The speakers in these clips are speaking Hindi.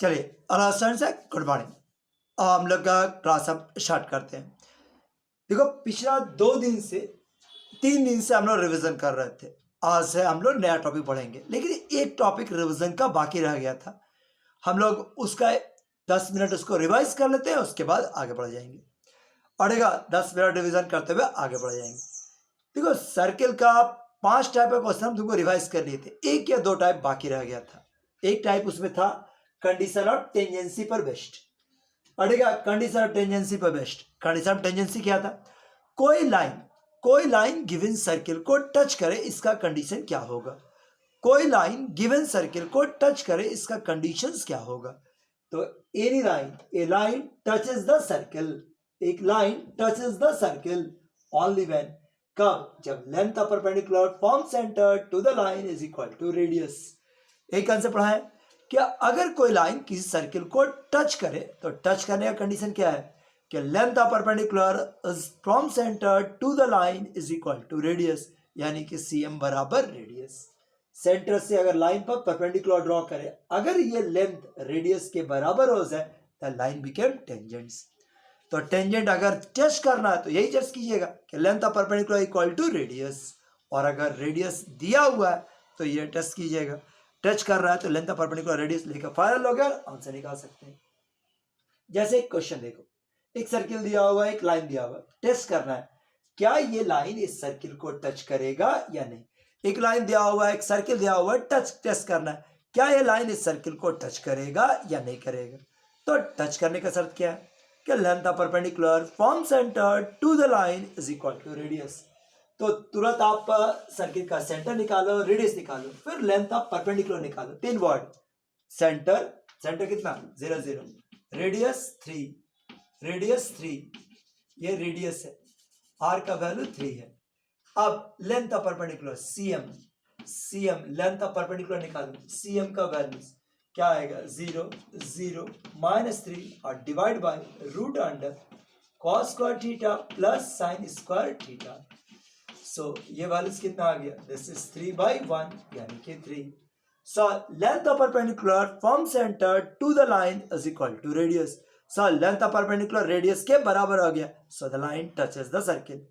चलिए हेलो स्टूडेंट्स, गुड मॉर्निंग। हम लोग का क्लास अब स्टार्ट करते हैं। देखो, पिछला 3 दिन से हम लोग रिवीजन कर रहे थे। आज से हम लोग नया टॉपिक पढ़ेंगे, लेकिन एक टॉपिक रिवीजन का बाकी रह गया था। हम लोग उसका 10 मिनट उसको रिवाइज कर लेते हैं, उसके बाद आगे बढ़ जाएंगे। पढ़ेगा 10 मिनट रिवीजन करते हुए आगे बढ़ जाएंगे। देखो, सर्किल का 5 टाइप का क्वेश्चन हम तुमको रिवाइज कर लिए थे, 1 या 2 टाइप बाकी रह गया था। एक टाइप उसमें था कंडीशन ऑफ टेंजेंसी पर बेस्ड। पढ़ेगा कंडीशन ऑफ टेंजेंसी पर बेस्ड। कंडीशन ऑफ टेंजेंसी क्या था? कोई लाइन गिवन सर्किल को टच करे, इसका कंडीशन क्या होगा। कोई लाइन गिवन सर्किल को टच करे, इसका कंडीशंस क्या होगा। तो any line, a line touches the circle, एक line touches the circle only when, कब? जब length of perpendicular from centre to the line is equal to radius. एक आंसर पढ़ा है क्या? अगर कोई लाइन किसी सर्किल को टच करे तो टच करने का कंडीशन क्या है कि length of perpendicular from centre to the line is equal to radius, यानी कि cm बराबर रेडियस। सेंटर से अगर लाइन पर परपेंडिकुलर ड्रॉ करे, अगर ये लेंथ रेडियस के बराबर हो जाए तो लाइन बिकेम टेंजेंट्स। तो टेंजेंट अगर टेस्ट करना है तो यही टेस्ट कीजिएगा कि length of perpendicular equal to radius, और अगर रेडियस दिया हुआ है तो ये टेस्ट कीजिएगा। टच कर रहा है तो लेंथ ऑफ परपेंडिकुलर रेडियस लेकर फाइनल हो गया, आंसर निकाल सकते हैं। जैसे एक क्वेश्चन देखो, एक सर्किल दिया हुआ है, एक लाइन दिया हुआ है, टेस्ट करना है क्या ये लाइन इस सर्किल को टच करेगा या नहीं। एक लाइन दिया हुआ है, एक सर्किल दिया हुआ है, टेस्ट करना है क्या ये लाइन इस सर्किल को टच करेगा या नहीं करेगा। तो टच करने का शर्त क्या है कि length of perpendicular from centre to the line is equal to radius. तो तुरंत आप सर्किल का सेंटर निकालो, रेडियस निकालो, फिर लेंथ ऑफ परपेंडिकुलर निकालो। 3 वर्ड, सेंटर कितना 0 0, रेडियस 3, ये रेडियस है, आर का वैल्यू 3 है। अब length of perpendicular CM length of perpendicular निकालो, सीएम का वैल्यू क्या आएगा 0 0 -3 और divide by root under cos square theta plus sine square theta. So ये वैल्यूज कितना आ गया? दिस इज 3/1 यानी कि 3। So length of perpendicular from centre to the line is equal to radius. So length of perpendicular radius के बराबर हो गया। So the line touches the circle.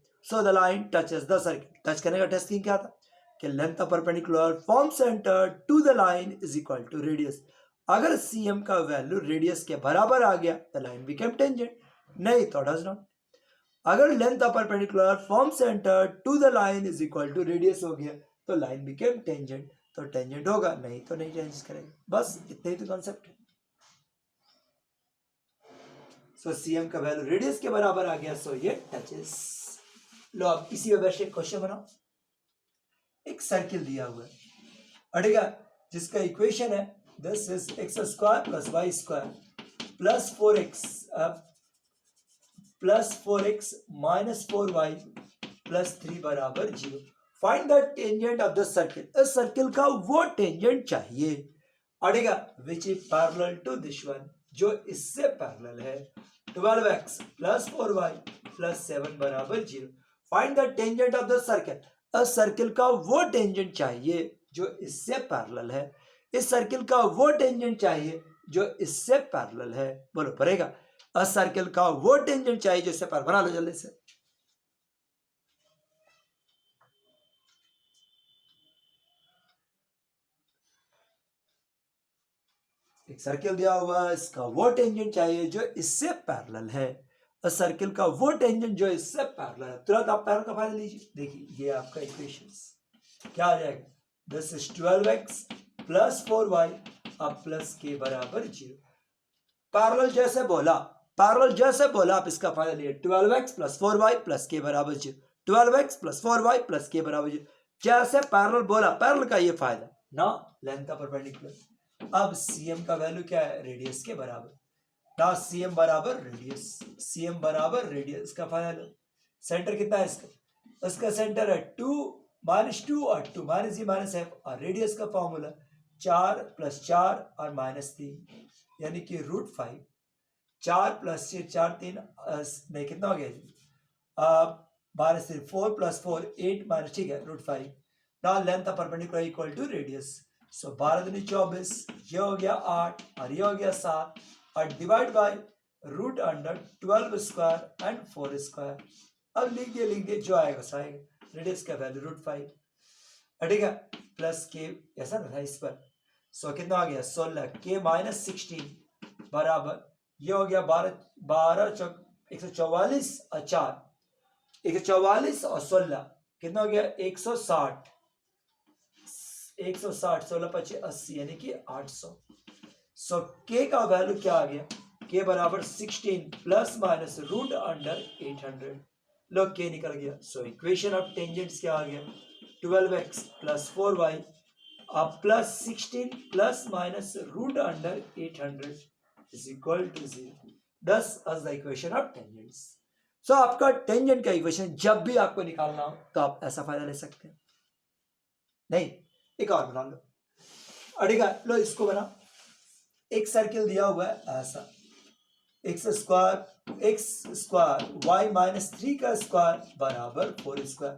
Touch करने का टेस्ट क्या था कि length of perpendicular from centre to the line is equal to radius. अगर सीएम का वैल्यू रेडियस के बराबर आ गया तो लाइन बिकेम टेंजेंट, नहीं तो डज नॉट। अगर length of perpendicular from centre to the line is equal to radius हो गया तो लाइन बिकेम टेंजेंट, तो टेंजेंट होगा, नहीं तो नहीं टेंजेंट करेगा। बस इतना ही तो कॉन्सेप्ट है। सो सीएम का वैल्यू रेडियस के बराबर आ गया, सो ये टचेस। लो अब इसी वजह से क्वेश्चन बनाओ। एक सर्किल दिया हुआ है, अड़ेगा, जिसका इक्वेशन है this is x square plus Y square plus 4x minus 4y plus 3 बराबर 0। Find the tangent of the circle. इस सर्किल का वो टेंजेंट चाहिए, अड़ेगा, which is parallel to this one, जो इससे पैरेलल है। 12x प्लस 4y प्लस 7 बराबर 0। Find the tangent of the circle. इस सर्किल का वो टेंजेंट चाहिए जो इससे पैरेलल है। इस सर्किल का वो टेंजेंट चाहिए जो इससे पैरेलल है। बोलो पड़ेगा, इस सर्किल का वो टेंजेंट चाहिए जो इससे पैरेलल। बना लो जल्दी से। एक सर्किल दिया हुआ है, इसका वो टेंजेंट चाहिए जो इससे पैरेलल है। इस सर्किल का वो टेंजेंट जो इससे पैरेलल है। तुरंत आप पैरेलल का फायदा लीजिए। देखिए ये आपका इक्वेशन क्या आ जाएगा? This is 12x plus 4y अब प्लस के बराबर 0। पैरेलल जैसे बोला आप इसका फायदा लिए। 12x प्लस 4y प्लस के बराबर 0, 12x प्लस 4y प्लस के बराबर 0। जैसे पैरेलल बोला, पैरेलल का ये फायदा ना, लेंथ का परपेंडिकुलर। अब सीएम का वैल्यू क्या है? रेडियस के बराबर ना, सीएम बराबर रेडियस का फायदा लो। सेंटर कितना है इसका? इसका सेंटर है 2 -2 और 2 -f, और रेडियस का फॉर्मूला 4 + 4 और -3 यानी कि √5। 4 + 6 4 3 नहीं, कितना हो गया? 12 4 + 4 8 ठीक है, √5। Now length of perpendicular equal to radius. So 12 दूनी 24, ये हो गया 8 और ये हो गया 7 और divide by root under 12 square and 4 square. अब लिख दिए जो आएगा सो आएगा। रेडियस का वैल्यू रूट 5, ठीक है, प्लस के ऐसा ना था इस पर। सो कितना आ गया 16 के माइनस 16 बराबर ये हो गया 144 और 4 144 और 16 कितना हो गया 160 160 16 25 80 यानी कि 800। सो के का वैल्यू क्या आ गया, के बराबर 16 प्लस माइनस रूट अंडर 800। लो के निकल गया। सो इक्वेशन ऑफ टेंजेंट्स क्या आ गया 12x प्लस 4y अब plus 16 plus minus root under 800 is equal to 0। दस as the equation of tangents। सो आपका टेंजेंट का इक्वेशन जब भी आपको निकालना हो तो आप ऐसा फायदा ले सकते हैं। नहीं, एक और बना लो, ठीक है, लो इसको बना। एक सर्किल दिया हुआ है ऐसा एक्स स्क्वायर वाई माइनस 3 का स्क्वायर बराबर 4 square.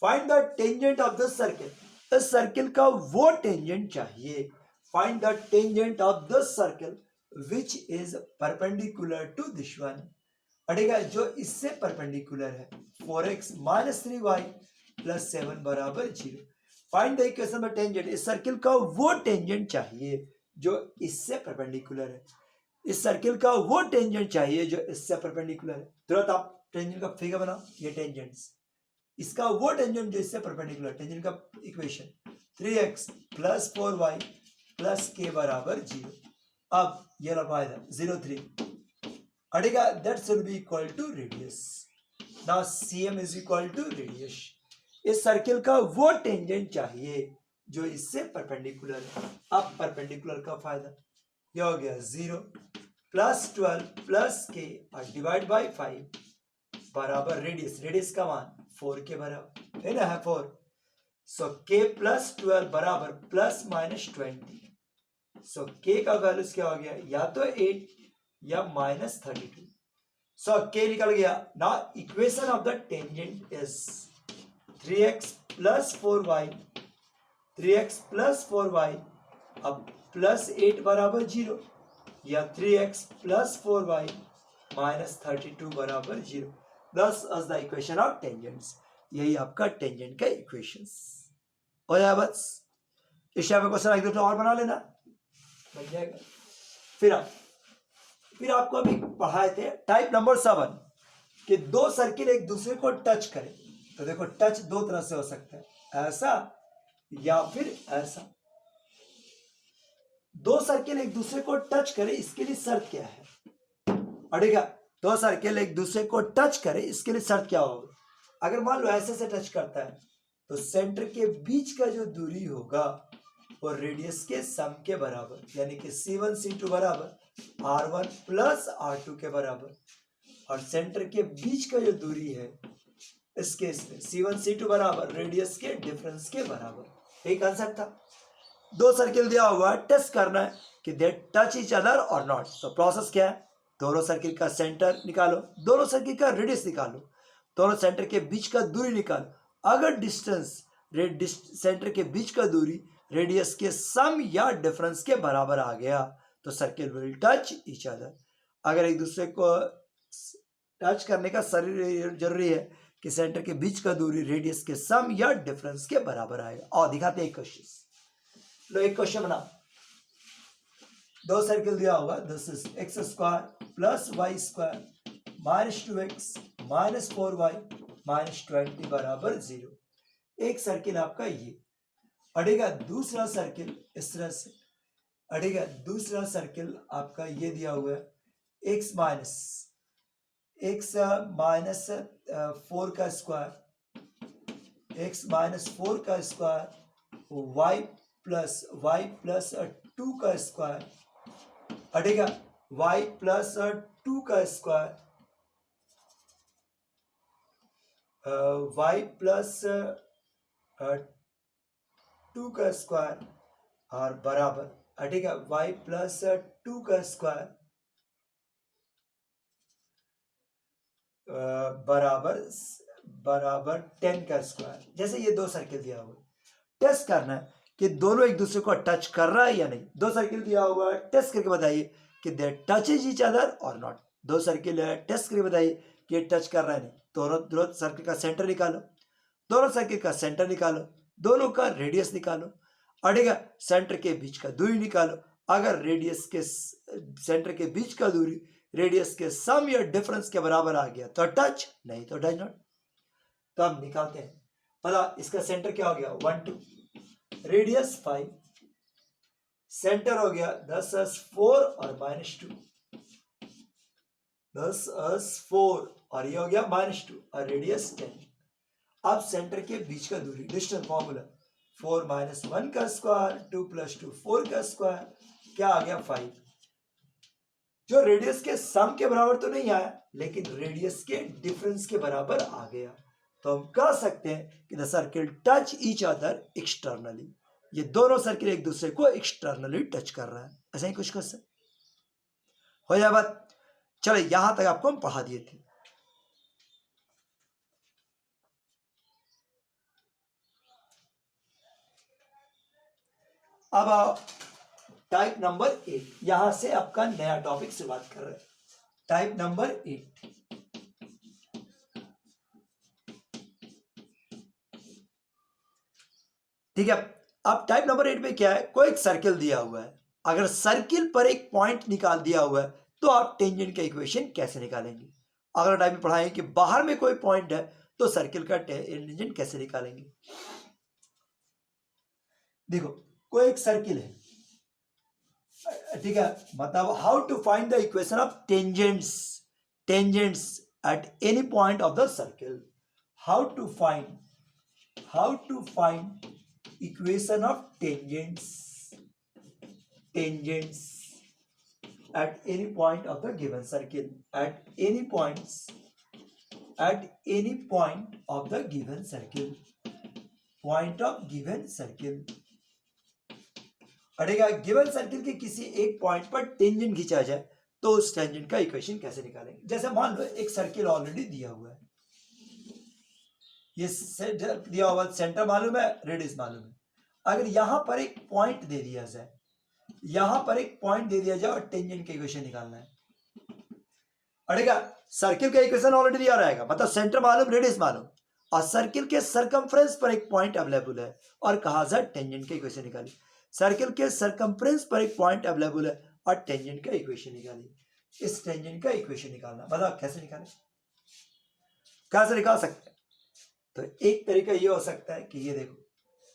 Find the tangent of the circle. इस सर्किल का वो टेंजेंट चाहिए। Find the tangent of the circle which is perpendicular to this one, ठीक है, जो इससे परपेंडिकुलर है। 4x माइनस 3y प्लस 7 बराबर 0। Find the equation of tangent. इस सर्किल का वो टेंजेंट चाहिए जो इससे परपेंडिकुलर है। इस सर्किल का वो टेंजेंट चाहिए जो इससे परपेंडिकुलर है। तुरंत आप टेंजेंट का फिगर बनाओ, ये टेंजेंट्स, इसका वो टेंजेंट जो इससे परपेंडिकुलर। टेंजेंट का equation 3x plus 4y plus के बराबर 0। अब ये लगाया था 0 3, ठीक है, that should be equal to radius। now cm is equal to radius। इस सर्किल का वो टेंजेंट चाहिए जो इससे परपेंडिकुलर है। अब परपेंडिकुलर का फायदा ये हो गया 0 प्लस 12 प्लस के और डिवाइड बाय 5 बराबर रेडियस, रेडियस का मान 4 के बराबर है ना, है 4। सो के प्लस 12 बराबर प्लस माइनस 20। सो के का वैल्यूज क्या हो गया, या तो 8 या माइनस 32। सो के निकल गया। Now equation of the tangent is 3x plus 4y 3x plus 4y अब प्लस 8 बराबर 0 या 3x प्लस 4y माइनस 32 बराबर 0। दस as the equation of tangents। यही आपका टेंजेंट का इक्वेशंस हो जाए। बस इस पे क्वेश्चन एक दो और बना लेना, बन जाएगा। फिर आपको अभी पढ़ाए थे टाइप नंबर 7 कि दो सर्किल एक दूसरे को टच करें। तो देखो टच दो तरह से हो सकता है, ऐसा या फिर ऐसा। दो सर्किल एक दूसरे को टच करें, इसके लिए शर्त क्या है, ठीक है, दो सर्किल एक दूसरे को टच करें इसके लिए शर्त क्या होगा। अगर मान लो ऐसे से टच करता है तो सेंटर के बीच का जो दूरी होगा वो रेडियस के सम के बराबर, यानी कि C1 C2 बराबर R1 प्लस R2 के बराबर। और सेंटर के बीच का जो दूरी है इस केस में C1 C2 बराबर रेडियस के डिफरेंस के बराबर। यही कंसेप्ट था। दो सर्किल दिया हुआ है, टेस्ट करना है कि दे टच ईच अदर और नॉट। तो प्रोसेस क्या है, दोनों सर्किल का सेंटर निकालो, दोनों सर्किल का रेडियस निकालो, दोनों सेंटर के बीच का दूरी निकालो। अगर डिस्टेंस सेंटर के बीच का दूरी रेडियस के सम या डिफरेंस के बराबर आ गया तो circle will touch each other. अगर एक दूसरे को टच करने का जरूरी है कि सेंटर के बीच का दूरी रेडियस के सम या डिफरेंस के बराबर आएगा। और दिखाते हैं एक क्वेश्चन। लो एक क्वेश्चन बना। दो सर्किल दिया होगा, this is X square plus Y square minus 2x minus 4y minus 20 बराबर 0। एक सर्किल आपका ये, अड़ेगा दूसरा सर्किल इस तरह से, अड़ेगा दूसरा सर्किल आपका ये दिया हुआ है x माइनस 4 का स्क्वायर, x माइनस 4 का स्क्वायर y प्लस 2 का स्क्वायर, हटेगा y प्लस 2 का स्क्वायर, y प्लस 2 का स्क्वायर और बराबर, हटेगा y प्लस 2 का स्क्वायर बराबर 10 का स्क्वायर। जैसे ये दो सर्किल दिया हुआ, टेस्ट करना है कि दोनों एक दूसरे को टच कर रहा है या नहीं। दो सर्किल दिया हुआ है, टेस्ट करके बताइए कि दे टचेज ईच अदर और नॉट। दो सर्किल है, टेस्ट करके बताइए कि टच कर रहा है नहीं। दोनों सर्किल का सेंटर निकालो, दोनों सर्किल का सेंटर निकालो, दोनों का रेडियस निकालो, अड़ेगा सेंटर के बीच का दूरी निकालो। अगर रेडियस के सेंटर के बीच का दूरी रेडियस के सम या डिफरेंस के बराबर आ गया तो टच, नहीं तो डज नॉट। तो हम निकालते हैं। पता इसका सेंटर क्या हो गया 1 2, रेडियस 5, सेंटर हो गया 10 4 और -2, 10 4 और ये हो गया -2 और रेडियस 10। अब सेंटर के बीच का दूरी, डिस्टेंस फॉर्मूला 4 - 1 का स्क्वायर 2 + 2 4 का स्क्वायर, क्या आ गया 5। जो रेडियस के सम के बराबर तो नहीं आया, लेकिन रेडियस के डिफरेंस के बराबर आ गया। तो हम कह सकते हैं कि the circle touch each other externally. ये दोनों सर्किल एक दूसरे को एक्सटर्नली टच कर रहा है। ऐसा ही कुछ कर सकते हो जाए बात। चलो यहां तक आपको हम पढ़ा दिए थे। अब टाइप नंबर 8, यहां से आपका नया टॉपिक से बात कर रहे हैं। टाइप नंबर 8, ठीक है। अब टाइप नंबर 8 में क्या है, कोई एक सर्किल दिया हुआ है। अगर सर्किल पर एक पॉइंट निकाल दिया हुआ है तो आप टेंजेंट का इक्वेशन कैसे निकालेंगे। अगला टाइप में पढ़ाएंगे कि बाहर में कोई पॉइंट है तो सर्किल का टेंजेंट कैसे निकालेंगे। देखो कोई एक सर्किल है, ठीक है, मतलब how to find the equation of tangents at any point of the circle. How to find equation of tangents at any point of the given circle, at any point of the given circle, point of given circle। अड़ेगा गिवन सर्किल के किसी एक पॉइंट पर टेंजेंट खींचा जाए तो उस टेंजेंट का इक्वेशन कैसे निकालेंगे। जैसे मान लो एक सर्किल ऑलरेडी दिया हुआ है, ये दिया हुआ सेंटर मालूम है, रेडियस मालूम है। अगर यहां पर एक पॉइंट दे दिया जाए, और टेंजेंट का इक्वेशन निकालना है, अड़ेगा सर्किल का इक्वेशन ऑलरेडी दिया रहेगा, मतलब सेंटर मालूम, रेडियस मालूम, और सर्किल के सरकमफ्रेंस पर एक पॉइंट अवेलेबल है और कहा जाए टेंजेंट का इक्वेशन निकालिए। सर्किल के सरकमफ्रेंस पर एक पॉइंट अवेलेबल है और टेंजेंट का इक्वेशन निकालिए। इस टेंजेंट का इक्वेशन निकालना, बताओ कैसे निकालें, कैसे निकाल सकते हैं। तो एक तरीका ये हो सकता है कि ये देखो,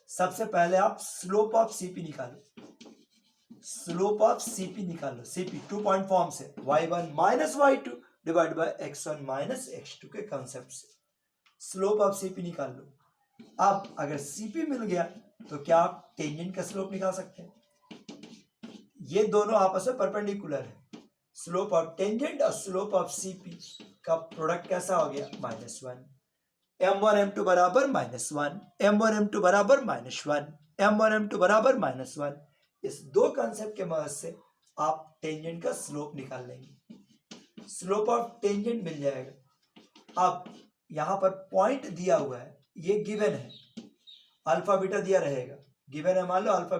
सबसे पहले आप स्लोप ऑफ सीपी निकालो, सीपी 2 पॉइंट फॉर्म से y1 - y2 divide by x1 - x2 के कंसेप्ट से स्लोप ऑफ सीपी निकाल लो। अब अगर सीपी मिल गया तो क्या आप टेंजेंट का स्लोप निकाल सकते हैं। ये दोनों आपस में परपेंडिकुलर है। स्लोप ऑफ टेंजेंट और स्लोप ऑफ सीपी का प्रोडक्ट कैसा हो गया -1। m1 m2 बराबर -1, m1 m2 बराबर -1, m1 m2 बराबर -1। इस दो कंसेप्ट के मदद से आप टेंजेंट का स्लोप निकाल लेंगे। स्लोप ऑफ टेंजेंट मिल जाएगा। अब यहां पर पॉइंट दिया हुआ है, ये गिवन है, अल्फा बीटा दिया रहेगा, गिवन है मान लो अल्फा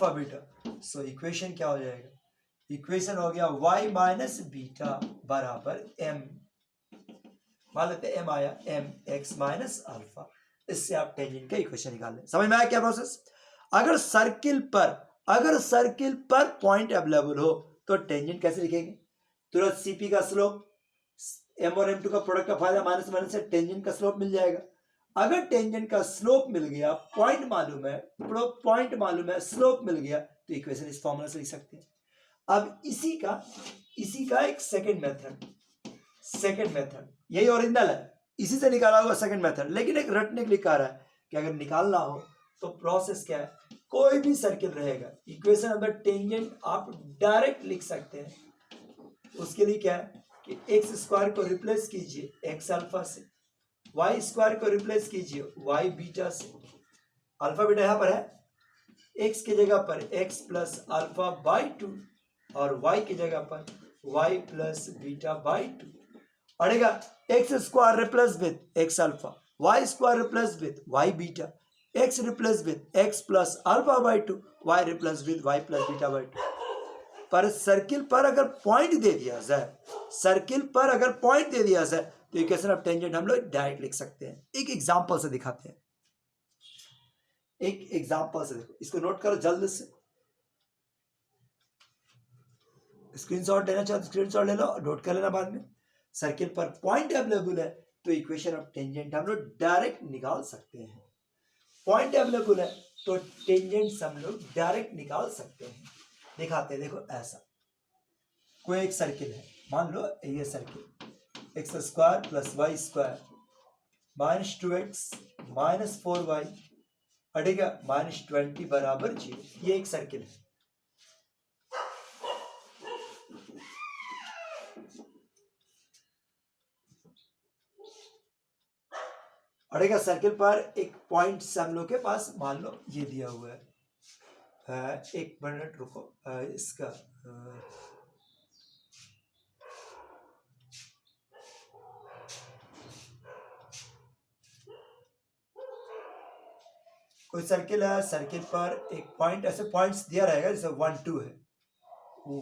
बीटा। सो इक्वेशन क्या हो जाएगा, इक्वेशन हो गया y - बीटा बराबर m, मान लेते m आया m x - अल्फा। इससे आप टेंजेंट का इक्वेशन निकाल लें। समझ में आया क्या प्रोसेस। अगर सर्किल पर पॉइंट अवेलेबल हो तो टेंजेंट कैसे लिखेंगे, तुरंत सीपी का स्लोप, m1 m2 का प्रोडक्ट का फायदा माइनस से टेंजेंट का स्लोप मिल जाएगा। अगर टेंजेंट का स्लोप मिल गया, पॉइंट मालूम है, स्लोप मिल गया, तो इक्वेशन इस फॉर्मूला से लिख सकते हैं। अब इसी का एक सेकंड मेथड, यही ओरिजिनल है, इसी से निकाला हुआ सेकंड मेथड, लेकिन एक रटने के लिए कह रहा है कि अगर निकालना हो तो प्रोसेस क्या है, कोई भी सर्किल रहेगा, इक्वेशन ऑफ द टेंजेंट आप डायरेक्ट लिख सकते हैं। उसके लिए क्या है कि एक्स स्क्वायर को रिप्लेस कीजिए एक्स अल्फा से, वाई स्क्वायर को रिप्लेस कीजिए वाई बीटा से। अल्फा बीटा यहां पर है, एक्स की जगह पर एक्स प्लस अल्फा बाई 2 और वाई की जगह पर वाई प्लस बीटा बाई 2। अड़ेगा X square replace with X alpha, Y square replace with Y beta, x replace with x plus alpha by 2, y replace with y plus beta by 2। पर सर्किल पर अगर पॉइंट दे दिया जाए, सर्किल पर अगर पॉइंट दे दिया जाए तो इक्वेशन ऑफ टेंजेंट हम लोग डायरेक्ट लिख सकते हैं। एक एग्जांपल से दिखाते हैं, एक एग्जांपल से देखो, इसको नोट करो जल्द से, स्क्रीनशॉट लेना चाहो तो स्क्रीनशॉट ले लो, नोट कर लेना बाद में। सर्किल पर पॉइंट अवेलेबल है तो इक्वेशन ऑफ टेंजेंट हम लोग डायरेक्ट निकाल सकते हैं। पॉइंट अवेलेबल है तो टेंजेंट हम लोग डायरेक्ट निकाल सकते हैं। दिखाते हैं, देखो ऐसा कोई एक सर्किल है, मान लो ये circle X square plus Y square minus 2x minus 4y अड़ेगा माइनस 20 बराबर 0, ये एक सर्किल है। अड़ेगा सर्किल पर एक पॉइंट हम लोग के पास मान लो ये दिया हुआ है। एक मिनट रुको, इसका कोई सर्किल है, सर्किल पर एक पॉइंट, ऐसे पॉइंट्स दिया रहेगा जैसे 1 2 है,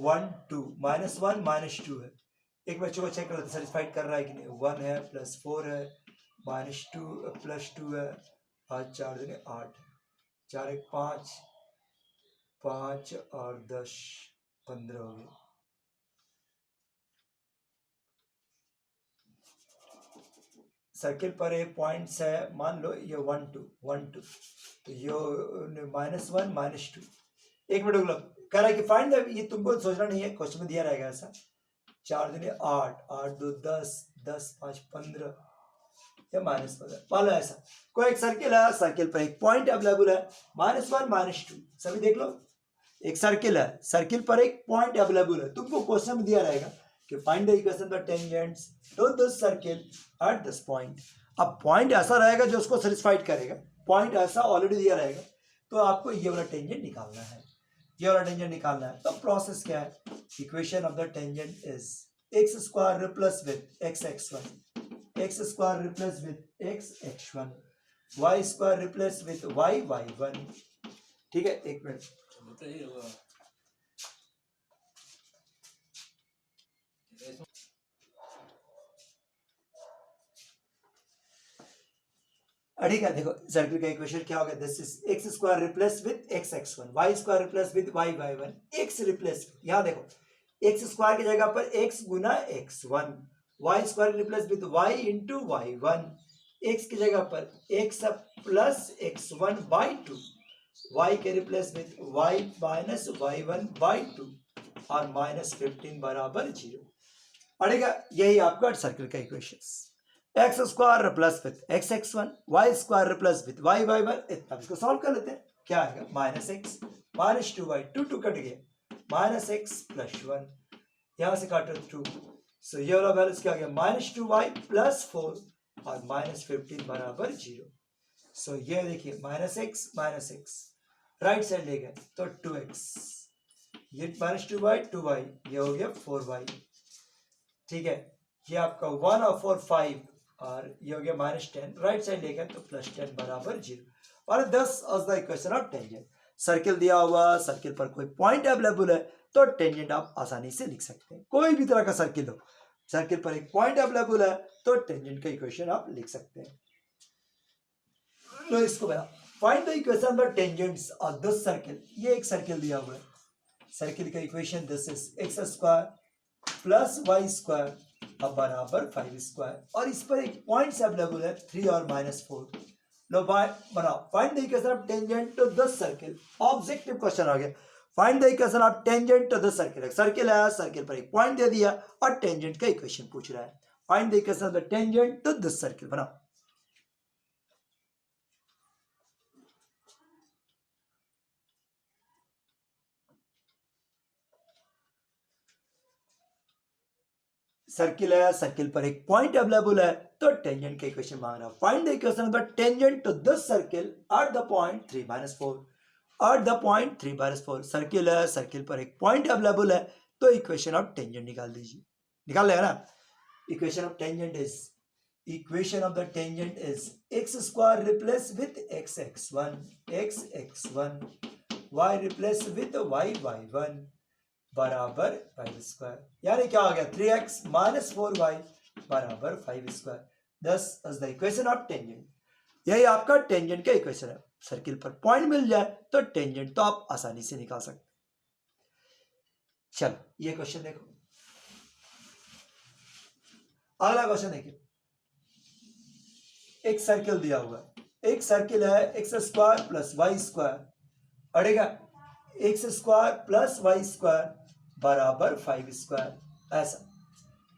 1 2 -1 -2 है। एक बच्चों को चेक करते सेटिस्फाइड कर रहा है कि नहीं। 1 है प्लस 4 है -2 प्लस 2 है, 4 दूनी 8, 4 1 5, 5 और 10 15 हो गए। सर्किल पर ये पॉइंट्स है, मान लो ये 1 2 1 2, तो ये -1 -2। एक मिनट रुक लो, कह रहा है कि फाइंड द, ये तुमको सोचना नहीं है, क्वेश्चन में दिया रहेगा ऐसा। 4 दूनी 8, 8 2 10, 10 5 15 या -15, मान लो ऐसा कोई एक सर्किल है, सर्किल पर एक पॉइंट अवेलेबल है -1 -2। सभी देख लो, एक सर्किल है, सर्किल पर एक पॉइंट अवेलेबल है, तुमको क्वेश्चन में दिया रहेगा कि find the equation the tangents to this circle at this point. अब पॉइंट ऐसा रहेगा जो उसको सेटिस्फाइड करेगा, पॉइंट ऐसा ऑलरेडी दिया रहेगा, तो आपको ये वाला टेंजेंट निकालना है, ये वाला टेंजेंट निकालना है। तो प्रोसेस क्या है, equation of the tangent is X square replace with X x1, X square replace with X x1, Y square replace with Y y1। ठीक है, एक मिनट ठीक है। देखो सर्किल का इक्वेशन क्या होगा, this is X square replace with X x1, Y square replace with Y y1, X replace, यहाँ देखो एक्स स्क्वायर की जगह पर x गुना x1, Y square replace with y into y1, x की जगह पर x plus x1 by 2, y के replace with y minus y1 by 2 और -15 बराबर 0। पड़ेगा, यही आपका सर्किल का equation. X square plus with X x1, Y square plus with Y y1। अब इसको सॉल्व कर लेते हैं, क्या आएगा -x -2y, 2 2 कट गया, -x प्लस 1, यहाँ से काटो 2, सो ये वाला बैलेंस क्या आ गया -2y प्लस 4 और -15 बराबर 0। सो ये देखिए -x राइट साइड ले गए तो 2x, ये -2y 2y, ये हो गया 4y। ठीक है, ये आपका 1 और 4 5 और ये हो गया -10, राइट साइड ले गए तो +10 बराबर 0। और 10 as the equation of tangent. Circle दिया हुआ, सर्किल पर कोई पॉइंट अवेलेबल है तो टेंजेंट आप आसानी से लिख सकते हैं। कोई भी तरह का सर्किल हो, सर्किल पर एक पॉइंट अवेलेबल है तो टेंजेंट का इक्वेशन आप लिख सकते हैं। तो इसको बना find the equation of the tangents of this circle. ये एक सर्किल दिया हुआ है, सर्किल का equation this is X square plus Y square अब बराबर 5 स्क्वायर, और इस पर एक पॉइंट्स अवेलेबल है 3 और -4। लो बनाओ find the equation of tangent to this circle. Objective question आ गया, find the equation of tangent to this circle. Circle है, सर्किल पर एक पॉइंट दे दिया और टेंजेंट का इक्वेशन पूछ रहा है। Find the equation of the tangent to this circle. बनाओ सर्किल है, सर्किल पर एक पॉइंट अवेलेबल है तो टेंजेंट का इक्वेशन मांग रहा है। Find the equation of the tangent to this circle at the point 3 -4। At the point 3 -4 circle है, सर्किल पर एक पॉइंट अवेलेबल है तो इक्वेशन ऑफ टेंजेंट निकाल दीजिए। निकाल लेगा ना, equation of tangent is equation of the tangent is X square replace with x x1 y replace with y1 बराबर 5 स्क्वायर, यानी क्या हो गया 3x माइनस 4y बराबर 5 स्क्वायर। दस is the equation of tangent. यही आपका टेंजेंट का इक्वेशन है। सर्किल पर पॉइंट मिल जाए तो टेंजेंट तो आप आसानी से निकाल सकते। चलो ये क्वेश्चन देखो, अगला क्वेश्चन देखिए। एक सर्किल दिया हुआ है, एक सर्किल है X square plus Y square अड़ेगा X square plus Y square बराबर 5 स्क्वायर, ऐसा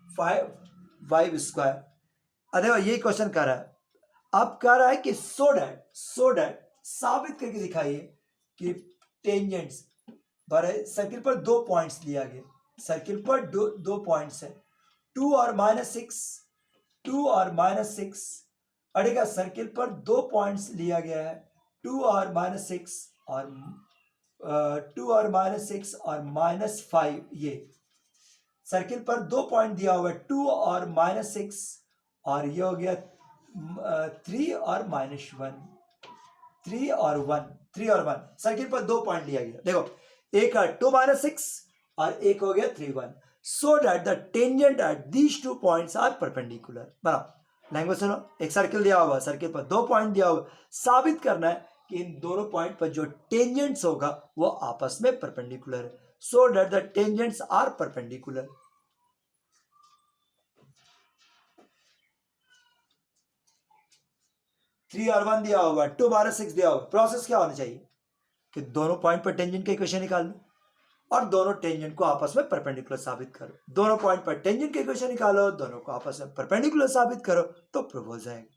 5 स्क्वायर। अरे ये क्वेश्चन कर रहा है, अब कह रहा है कि सो डैट साबित करके दिखाइए कि टेंजेंट्स बराबर सर्किल पर 2 पॉइंट्स लिया गया, सर्किल पर दो पॉइंट्स है 2 और -6 अड़ेगा सर्किल पर 2 पॉइंट्स लिया गया है 2 और -6 और -5। ये सर्किल पर 2 पॉइंट दिया हुआ है 2 और -6 और ये हो गया 3 और -1 3 और 1 सर्किल पर 2 पॉइंट लिया गया। देखो एक है 2 -6 और एक हो गया 3 1, so that the tangent at these 2 points are perpendicular. बराबर लैंग्वेज सुनो, एक सर्किल दिया हुआ, सर्किल पर 2 पॉइंट दिया हुआ, साबित करना है कि इन दोनों पॉइंट पर जो टेंजेंट्स होगा वो आपस में परपेंडिकुलर है, so that the tangents are perpendicular. Three और 1 दिया होगा 2 -6 दिया होगा। प्रोसेस क्या होना चाहिए कि दोनों पॉइंट पर टेंजेंट का इक्वेशन निकाल लो और दोनों टेंजेंट को आपस में परपेंडिकुलर साबित करो। दोनों पॉइंट पर टेंजेंट का इक्वेशन निकालो, दोनों को आपस में परपेंडिकुलर साबित करो तो प्रूव हो जाएगा।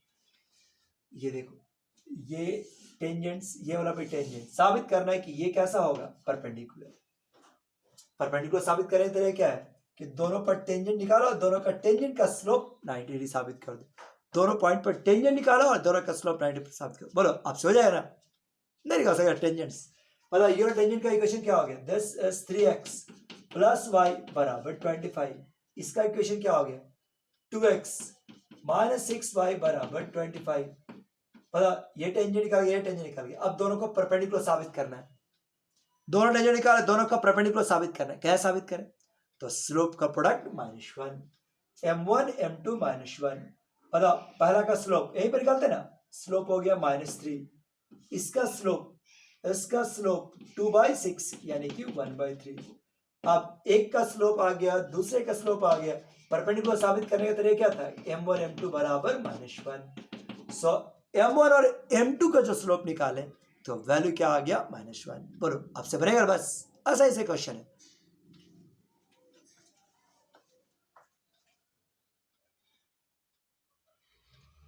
ये देखो ये टेंजेंट्स, ये वाला भी टेंजेंट साबित करना है कि ये कैसा होगा परपेंडिकुलर। परपेंडिकुलर साबित करने का तरीका क्या है कि दोनों पर टेंजेंट निकालो, दोनों का टेंजेंट का स्लोप 90 डिग्री साबित कर दो। दोनों पॉइंट पर टेंजेंट निकालो और दोनों का स्लोप 90 डिग्री साबित करो। बोलो आपसे हो जाएगा ना? नहीं निकाल सकता टेंजेंट्स। मतलब यूनिट टेंजेंट का इक्वेशन क्या हो गया 10 is 3x प्लस y बराबर 25। इसका इक्वेशन क्या हो गया 2x माइनस 6y बराबर 25। मतलब ये टेंजेंट निकाल गया, ये टेंजेंट निकाल गया। अब दोनों को परपेंडिकुलर साबित करना है, दोनों टेंजेंट निकाले, दोनों का परपेंडिकुलर साबित करना है। क्या साबित करें तो स्लोप का प्रोडक्ट -1 m1 m2 -1। मतलब पहला का स्लोप यहीं पर निकालते ना, स्लोप हो गया -3, इसका स्लोप 2/6 यानी कि 1/3। अब एक का स्लोप आ गया, दूसरे का स्लोप आ गया, परपेंडिकुलर साबित करने का तरीका क्या था m1 m2 बराबर -1। सो m1 और m2 का जो स्लोप निकालें तो वैल्यू क्या आ गया -1। बोलो आपसे बनेगा बस, ऐसा ऐसे क्वेश्चन है।